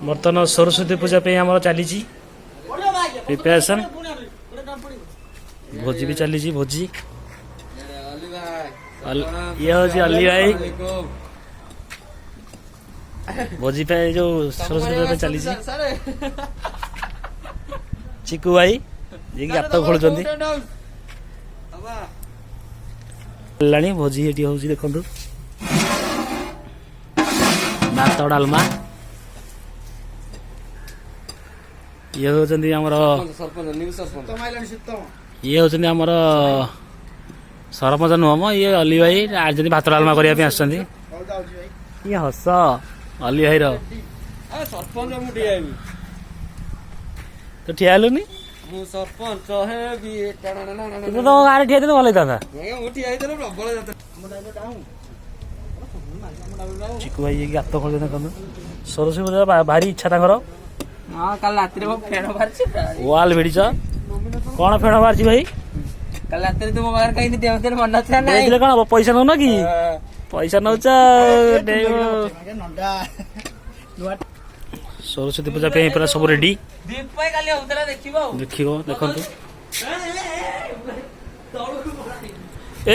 बर्तमान सरस्वती पूजा पे आम चली प्रिपेरेसन भोजी भी चली भोजी ये हूँ अली भाई भोजी पे जो सरस्वती पूजा पे चली चिकू भाई ये गात खोलुं भोजी ये हूँ देखु भात डालमा ये होचंदी हमर ये होचंदी हमर सरपंच नुह म ये अली भाई आज जदी भात डालमा करिया पे आछंदी ये हस अली भाई रो सरपंच मु ठियाबी तो ठियालुनी मु सरपंच हेबी तू तो गाड़ी ठिया दे तो भलै थांदा मु ठियाई देले प्रबल जात चिकू भाई ये गात खोल देना सरस्वती पूजा भारी इच्छा तांकर हां कल रात्रि में फेण मारछि वाल भिडिछ कोन फेण मारछि भाई कल रात्रि तुम बाहर कहीं देव देर मन था ना देखले कोन पैसा न कि पैसा नउछ सरस्वती पूजा पे पूरा सब रेडी दीप पाई काली होतला देखिबो देखिबो देखंतु